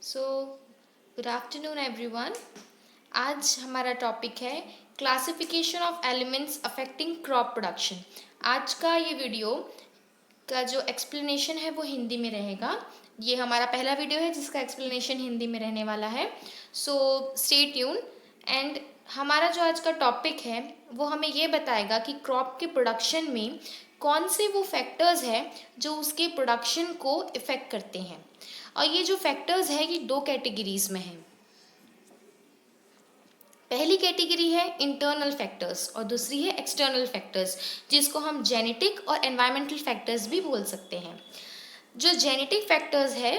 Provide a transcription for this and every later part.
So good afternoon everyone. आज हमारा topic है classification of elements affecting crop production. आज का ये वीडियो का जो एक्सप्लेनेशन है वो हिंदी में रहेगा। ये हमारा पहला वीडियो है जिसका एक्सप्लेनेशन हिंदी में रहने वाला है। So stay tune. एंड हमारा जो आज का टॉपिक है वो हमें ये बताएगा कि क्रॉप के प्रोडक्शन में कौन से वो फैक्टर्स हैं जो उसके प्रोडक्शन को इफ़ेक्ट करते हैं। और ये जो फैक्टर्स है ये दो कैटेगरीज में हैं। पहली कैटेगरी है इंटरनल फैक्टर्स और दूसरी है एक्सटर्नल फैक्टर्स, जिसको हम जेनेटिक और एनवायरमेंटल फैक्टर्स भी बोल सकते हैं। जो जेनेटिक फैक्टर्स है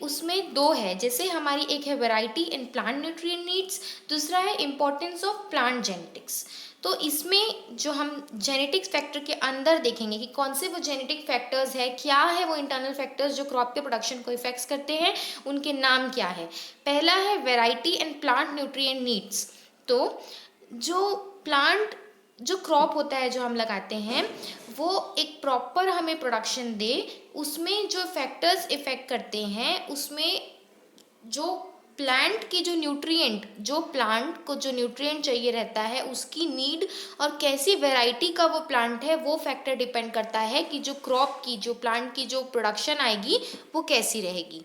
उसमें दो है, जैसे हमारी एक है variety in plant nutrient needs, दूसरा है इम्पोर्टेंस ऑफ प्लांट जेनेटिक्स। तो इसमें जो हम जेनेटिक्स फैक्टर के अंदर देखेंगे कि कौन से वो जेनेटिक फैक्टर्स है, क्या है वो इंटरनल फैक्टर्स जो क्रॉप के प्रोडक्शन को इफेक्ट करते हैं, उनके नाम क्या है। पहला है variety and plant nutrient needs. तो जो प्लांट जो क्रॉप होता है जो हम लगाते हैं वो एक प्रॉपर हमें प्रोडक्शन दे, उसमें जो फैक्टर्स इफेक्ट करते हैं उसमें जो प्लांट की जो न्यूट्रिएंट, जो प्लांट को जो न्यूट्रिएंट चाहिए रहता है उसकी नीड और कैसी वैरायटी का वो प्लांट है वो फैक्टर डिपेंड करता है कि जो क्रॉप की जो प्लांट की जो प्रोडक्शन आएगी वो कैसी रहेगी।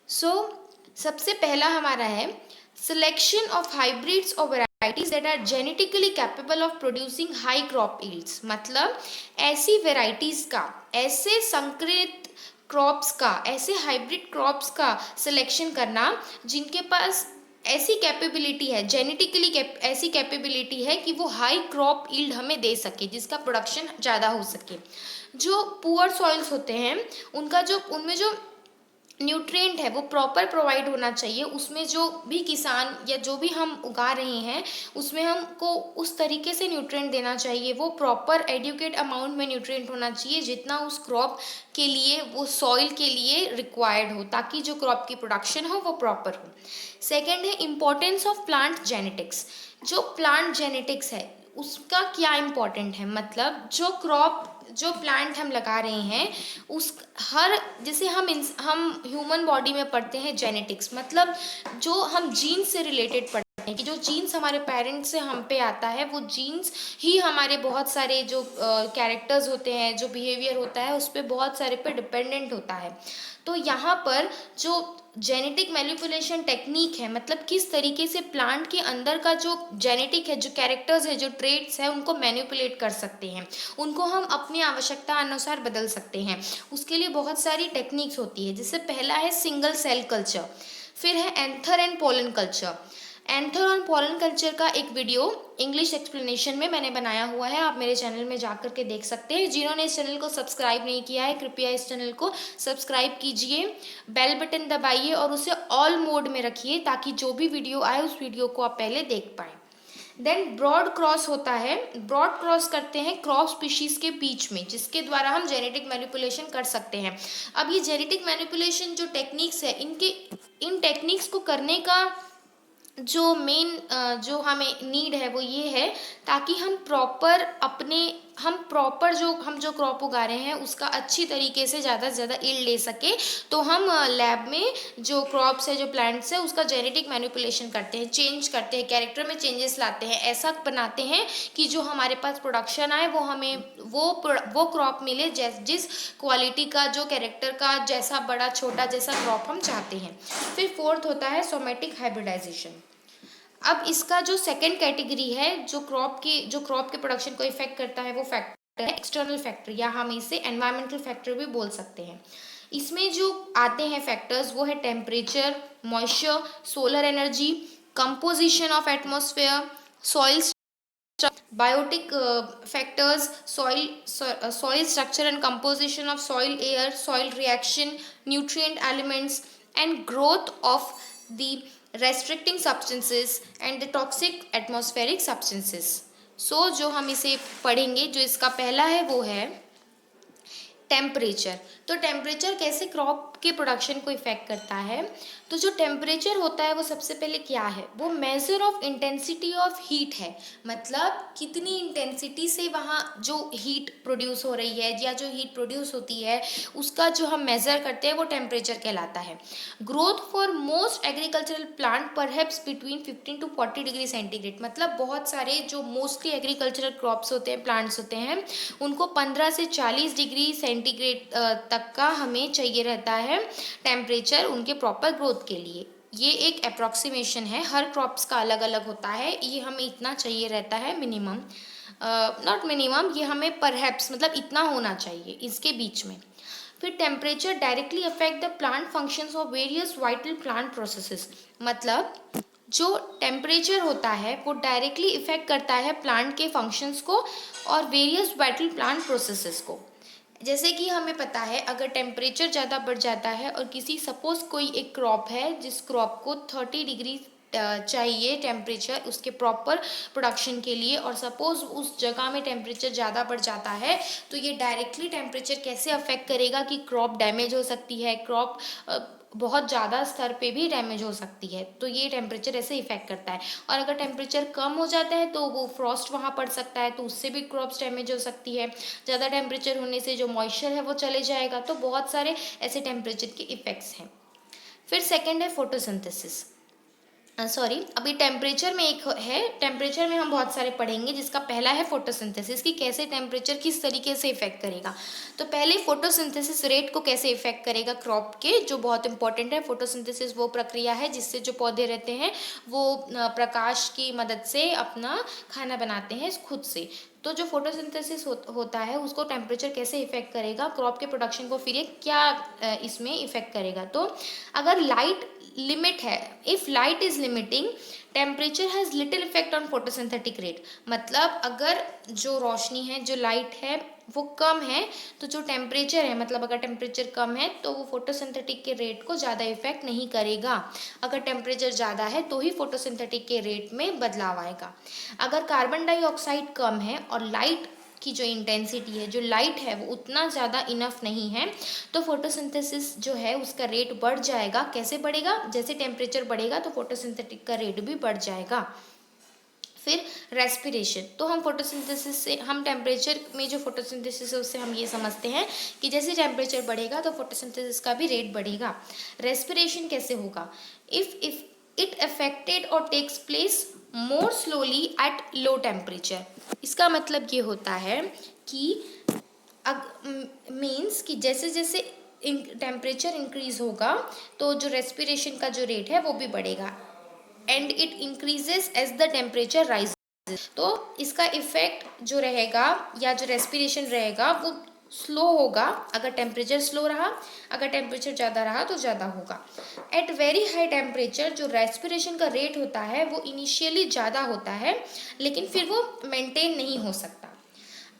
सबसे पहला हमारा है सिलेक्शन ऑफ हाइब्रिड्स और varieties that are genetically capable of producing high crop yields। मतलब ऐसी वेराइटीज का, ऐसे संकरित क्रॉप्स का, ऐसे हाइब्रिड क्रॉप्स का सिलेक्शन करना जिनके पास ऐसी कैपेबिलिटी है, जेनेटिकली ऐसी कैपेबिलिटी है कि वो हाई क्रॉप यील्ड हमें दे सके, जिसका प्रोडक्शन ज़्यादा हो सके। जो पुअर सॉइल्स होते हैं उनमें जो न्यूट्रिएंट है वो प्रॉपर प्रोवाइड होना चाहिए। उसमें जो भी किसान या जो भी हम उगा रहे हैं उसमें हमको उस तरीके से न्यूट्रिएंट देना चाहिए, वो प्रॉपर एडुकेट अमाउंट में न्यूट्रिएंट होना चाहिए जितना उस क्रॉप के लिए, वो सॉइल के लिए रिक्वायर्ड हो, ताकि जो क्रॉप की प्रोडक्शन हो वो प्रॉपर हो। सेकेंड है इम्पोर्टेंस ऑफ प्लांट जेनेटिक्स। जो प्लांट जेनेटिक्स है उसका क्या इम्पोर्टेंट है, मतलब जो प्लांट हम लगा रहे हैं उस हर, जैसे हम ह्यूमन बॉडी में पढ़ते हैं जेनेटिक्स, मतलब जो हम जीन्स से रिलेटेड पढ़ते हैं कि जो जीन्स हमारे पेरेंट्स से हम पे आता है वो जीन्स ही हमारे बहुत सारे जो कैरेक्टर्स होते हैं, जो बिहेवियर होता है उस पर बहुत सारे पे डिपेंडेंट होता है। तो यहाँ पर जो जेनेटिक मैनिपुलेशन टेक्निक है, मतलब किस तरीके से प्लांट के अंदर का जो जेनेटिक है, जो कैरेक्टर्स है, जो ट्रेट्स है, उनको मैनिपुलेट कर सकते हैं, उनको हम अपनी आवश्यकता अनुसार बदल सकते हैं। उसके लिए बहुत सारी टेक्निक्स होती है। जैसे पहला है सिंगल सेल कल्चर, फिर है anther and pollen culture. Anther और पोलन कल्चर का एक वीडियो इंग्लिश एक्सप्लेनेशन में मैंने बनाया हुआ है, आप मेरे चैनल में जाकर के देख सकते हैं। जिन्होंने इस चैनल को सब्सक्राइब नहीं किया है कृपया इस चैनल को सब्सक्राइब कीजिए, बेल बटन दबाइए और उसे ऑल मोड में रखिए ताकि जो भी वीडियो आए उस वीडियो को आप पहले देख पाएँ। देन ब्रॉड क्रॉस होता है, ब्रॉड क्रॉस करते हैं क्रॉप स्पीशीज के बीच में, जिसके द्वारा हम जेनेटिक मैनिपुलेशन कर सकते हैं। अब ये जेनेटिक मैनिपुलेशन जो टेक्निक्स है, इन टेक्निक्स को करने का जो मेन जो हमें नीड है वो ये है ताकि हम प्रॉपर जो क्रॉप उगा रहे हैं उसका अच्छी तरीके से ज़्यादा से ज़्यादा यील्ड ले सके। तो हम लैब में जो क्रॉप्स है, जो प्लांट्स है, उसका जेनेटिक मैनिपुलेशन करते हैं, चेंज करते हैं, कैरेक्टर में चेंजेस लाते हैं, ऐसा बनाते हैं कि जो हमारे पास प्रोडक्शन आए वो हमें वो क्रॉप मिले जिस क्वालिटी का, जो कैरेक्टर का, जैसा बड़ा छोटा जैसा क्रॉप हम चाहते हैं। फिर फोर्थ होता है सोमेटिक हाइब्रिडाइजेशन। अब इसका जो सेकेंड कैटेगरी है जो क्रॉप के प्रोडक्शन को इफेक्ट करता है वो फैक्टर है एक्सटर्नल फैक्टर, या हम इसे एनवायरमेंटल फैक्टर भी बोल सकते हैं। इसमें जो आते हैं फैक्टर्स वो है temperature, moisture, solar energy, composition of atmosphere, soil, biotic factors, soil structure and composition of soil, air, soil reaction, nutrient elements and growth of the restricting substances and the toxic atmospheric substances। जो हम इसे पढ़ेंगे, जो इसका पहला है वो है टेम्परेचर। तो टेम्परेचर कैसे क्रॉप के प्रोडक्शन को इफेक्ट करता है? तो जो टेम्परेचर होता है वो सबसे पहले क्या है, वो measure of intensity of heat है। मतलब कितनी इंटेंसिटी से वहाँ जो हीट प्रोड्यूस हो रही है या जो हीट प्रोड्यूस होती है उसका जो हम मेजर करते हैं वो टेम्परेचर कहलाता है। Growth for most agricultural plant perhaps between 15 to 40 degree centigrade. मतलब बहुत सारे जो मोस्टली एग्रीकल्चरल क्रॉप्स होते हैं, प्लांट्स होते हैं, उनको 15 से 40 डिग्री सेंटीग्रेड तक का हमें चाहिए रहता है टेम्परेचर उनके प्रॉपर ग्रोथ के लिए। ये एक अप्रॉक्सीमेशन है, हर क्रॉप्स का अलग अलग होता है, ये हमें इतना चाहिए रहता है मिनिमम, नॉट मिनिमम, ये हमें परहैप्स मतलब इतना होना चाहिए इसके बीच में। फिर temperature directly affect the plant functions of various vital plant processes. मतलब जो टेम्परेचर होता है वो डायरेक्टली इफेक्ट करता है प्लांट के फंक्शंस को और वेरियस वाइटल प्लांट प्रोसेसेस को। जैसे कि हमें पता है अगर टेम्परेचर ज़्यादा बढ़ जाता है और किसी सपोज कोई एक क्रॉप है जिस क्रॉप को 30 डिग्री चाहिए टेम्परेचर उसके प्रॉपर प्रोडक्शन के लिए, और सपोज उस जगह में टेम्परेचर ज़्यादा बढ़ जाता है, तो ये डायरेक्टली टेम्परेचर कैसे अफेक्ट करेगा कि क्रॉप डैमेज हो सकती है, क्रॉप बहुत ज़्यादा स्तर पे भी डैमेज हो सकती है। तो ये टेम्परेचर ऐसे इफेक्ट करता है। और अगर टेम्परेचर कम हो जाता है तो वो फ्रॉस्ट वहाँ पड़ सकता है, तो उससे भी क्रॉप्स डैमेज हो सकती है। ज़्यादा टेम्परेचर होने से जो मॉइस्चर है वो चले जाएगा। तो बहुत सारे ऐसे टेम्परेचर के इफेक्ट्स हैं। फिर सेकेंड है फोटोसिंथेसिस। सॉरी, अभी टेम्परेचर में एक है, टेम्परेचर में हम बहुत सारे पढ़ेंगे, जिसका पहला है फोटोसिंथेसिस कि कैसे टेम्परेचर किस तरीके से इफेक्ट करेगा। तो पहले फोटोसिंथेसिस रेट को कैसे इफेक्ट करेगा क्रॉप के, जो बहुत इंपॉर्टेंट है। फोटोसिंथेसिस वो प्रक्रिया है जिससे जो पौधे रहते हैं वो प्रकाश की मदद से अपना खाना बनाते हैं खुद से। तो जो फोटोसिंथेसिस होता है उसको टेम्परेचर कैसे इफेक्ट करेगा क्रॉप के प्रोडक्शन को, फिर ये क्या इसमें इफेक्ट करेगा। तो अगर लाइट लिमिट है, if light is limiting temperature has little effect on photosynthetic rate. मतलब अगर जो रोशनी है, जो लाइट है वो कम है, तो जो टेम्परेचर है, मतलब अगर टेम्परेचर कम है तो वो फोटोसिंथेटिक के रेट को ज़्यादा इफेक्ट नहीं करेगा। अगर टेम्परेचर ज़्यादा है तो ही फोटोसिंथेटिक के रेट में बदलाव आएगा। अगर कार्बन डाइऑक्साइड कम है और लाइट की जो इंटेंसिटी है, जो लाइट है वो उतना ज़्यादा इनफ नहीं है, तो फोटोसिंथेसिस जो है उसका रेट बढ़ जाएगा। कैसे बढ़ेगा? जैसे टेम्परेचर बढ़ेगा तो फोटोसिंथेटिक का रेट भी बढ़ जाएगा। फिर रेस्पिरेशन, तो हम फोटोसिंथेसिस से, हम टेम्परेचर में जो फोटोसिंथेसिस है उससे हम ये समझते हैं कि जैसे टेम्परेचर बढ़ेगा तो फोटोसिंथेसिस का भी रेट बढ़ेगा। रेस्पिरेशन कैसे होगा? इफ इट अफेक्टेड और takes place more slowly at low temperature. इसका मतलब ये होता है कि मीन्स कि जैसे जैसे टेम्परेचर इंक्रीज होगा तो जो रेस्पिरेशन का जो रेट है वो भी बढ़ेगा, and it increases as the temperature rises. तो इसका इफेक्ट जो रहेगा या जो रेस्पिरेशन रहेगा वो स्लो होगा अगर टेम्परेचर स्लो रहा, अगर टेम्परेचर ज़्यादा रहा तो ज़्यादा होगा। एट वेरी हाई टेम्परेचर जो रेस्पिरेशन का रेट होता है वो इनिशियली ज़्यादा होता है, लेकिन फिर वो मेंटेन नहीं हो सकता।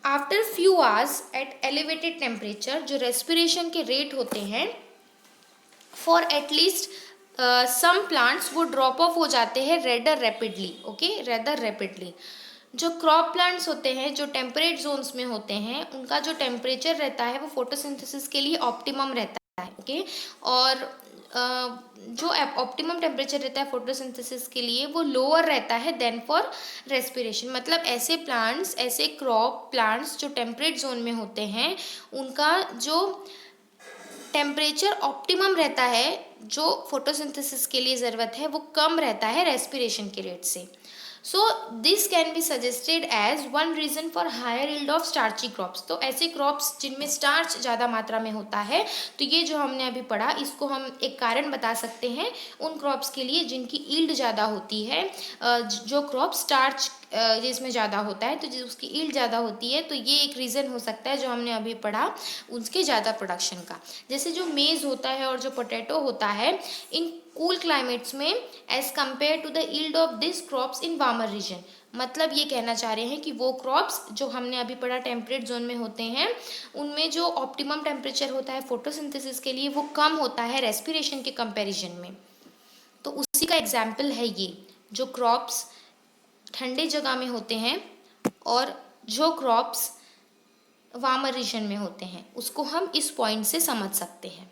After few hours at elevated temperature जो रेस्पिरेशन के रेट होते हैं फॉर एटलीस्ट सम प्लांट्स वो ड्रॉप ऑफ हो जाते हैं rather rapidly. Okay, rather rapidly. जो क्रॉप प्लांट्स होते हैं जो टेम्परेट जोन्स में होते हैं उनका जो टेम्परेचर रहता है वो फोटोसिंथेसिस के लिए ऑप्टिमम रहता है। ओके, और जो ऑप्टिमम टेम्परेचर रहता है फोटोसिंथेसिस के लिए वो लोअर रहता है देन फॉर रेस्पिरेशन। मतलब ऐसे प्लांट्स, ऐसे क्रॉप प्लांट्स जो टेम्परेट जोन में होते हैं उनका जो टेम्परेचर ऑप्टिमम रहता है जो फोटोसिंथेसिस के लिए ज़रूरत है वो कम रहता है रेस्पिरेशन के रेट से। So this can be suggested as one reason for higher yield of starchy crops. तो ऐसे क्रॉप्स जिनमें स्टार्च ज़्यादा मात्रा में होता है, तो ये जो हमने अभी पढ़ा इसको हम एक कारण बता सकते हैं उन क्रॉप्स के लिए जिनकी यील्ड ज़्यादा होती है। जो क्रॉप स्टार्च जिसमें ज़्यादा होता है तो उसकी यील्ड ज़्यादा होती है, तो ये एक रीज़न हो सकता है जो हमने अभी पढ़ा उसके ज़्यादा प्रोडक्शन का। जैसे जो मेज़ होता है और जो पोटैटो होता है इन कूल क्लाइमेट्स में as compare to the yield of this crops in warmer region. मतलब ये कहना चाह रहे हैं कि वो क्रॉप्स जो हमने अभी पढ़ा टेम्परेट जोन में होते हैं उनमें जो ऑप्टिमम टेम्परेचर होता है फोटोसिंथेसिस के लिए वो कम होता है रेस्पिरेशन के कंपैरिजन में। तो उसी का एग्जाम्पल है ये, जो क्रॉप्स ठंडे जगह में होते हैं और जो क्रॉप्स वार्मर रीजन में होते हैं, उसको हम इस पॉइंट से समझ सकते हैं।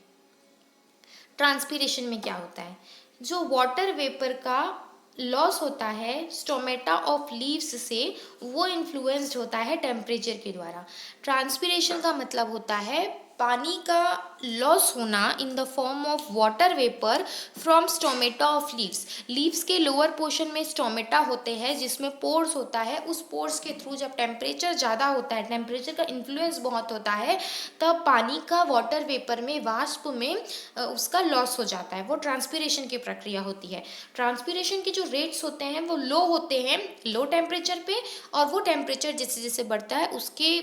ट्रांसपीरेशन में क्या होता है, जो वाटर वेपर का लॉस होता है स्टोमेटा ऑफ लीव्स से, वो इन्फ्लुएंस्ड होता है टेम्परेचर के द्वारा। ट्रांसपीरेशन का मतलब होता है पानी का लॉस होना in the form of water vapour from stomata of leaves. Leaves के लोअर पोर्शन में स्टोमेटा होते हैं जिसमें पोर्स होता है, उस पोर्स के थ्रू जब टेम्परेचर ज़्यादा होता है, टेम्परेचर का इन्फ्लुएंस बहुत होता है, तब पानी का वाटर वेपर में, वाष्प में उसका लॉस हो जाता है। वो ट्रांसपीरेशन की प्रक्रिया होती है। ट्रांसपीरेशन के जो रेट्स होते हैं वो लो होते हैं लो टेम्परेचर पे, और वो टेम्परेचर जैसे जैसे बढ़ता है उसके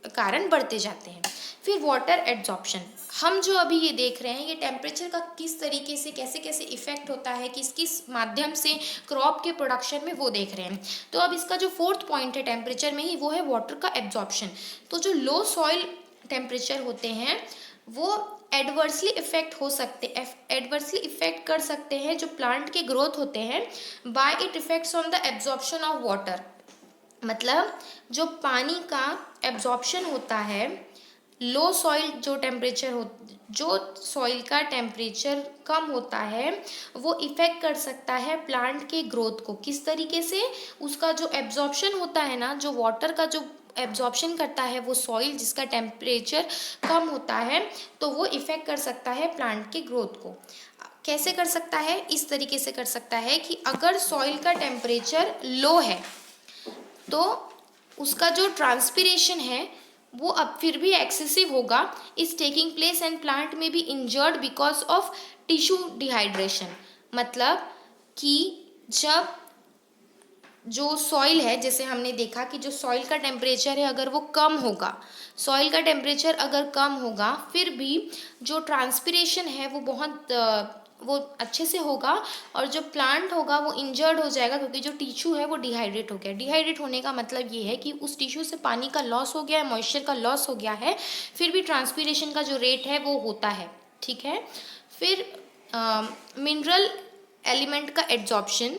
कारण बढ़ते जाते हैं। फिर वाटर एड्जॉर्प्शन, हम जो अभी ये देख रहे हैं ये टेम्परेचर का किस तरीके से कैसे कैसे इफेक्ट होता है, किस किस माध्यम से क्रॉप के प्रोडक्शन में, वो देख रहे हैं। तो अब इसका जो फोर्थ पॉइंट है टेम्परेचर में ही, वो है वाटर का एब्जॉर्प्शन। तो जो लो सॉइल टेम्परेचर होते हैं वो एडवर्सली इफेक्ट कर सकते हैं जो प्लांट के ग्रोथ होते हैं, by it effects on the absorption of water. मतलब जो पानी का एब्जॉर्प्शन होता है, लो सॉइल जो सॉइल का टेम्परेचर कम होता है वो इफेक्ट कर सकता है प्लांट के ग्रोथ को। किस तरीके से, उसका जो एब्जॉर्प्शन होता है ना, जो वाटर का जो एब्जॉर्प्शन करता है वो सॉइल जिसका टेम्परेचर कम होता है, तो वो इफेक्ट कर सकता है प्लांट के ग्रोथ को। कैसे कर सकता है, इस तरीके से कर सकता है कि अगर सॉइल का टेम्परेचर लो है तो उसका जो ट्रांसपीरेशन है वो अब फिर भी एक्सेसिव होगा, is taking place and plant में be injured because of tissue dehydration. मतलब कि जब जो सॉइल है, जैसे हमने देखा कि जो सॉइल का टेम्परेचर है अगर वो कम होगा, सॉइल का टेम्परेचर अगर कम होगा, फिर भी जो ट्रांसपीरेशन है वो बहुत वो अच्छे से होगा, और जो प्लांट होगा वो इंजर्ड हो जाएगा क्योंकि जो टिश्यू है वो डिहाइड्रेट हो गया। डिहाइड्रेट होने का मतलब ये है कि उस टिश्यू से पानी का लॉस हो गया है, मॉइस्चर का लॉस हो गया है, फिर भी ट्रांसपीरेशन का जो रेट है वो होता है। ठीक है। फिर मिनरल एलिमेंट का एड्जॉर्प्शन,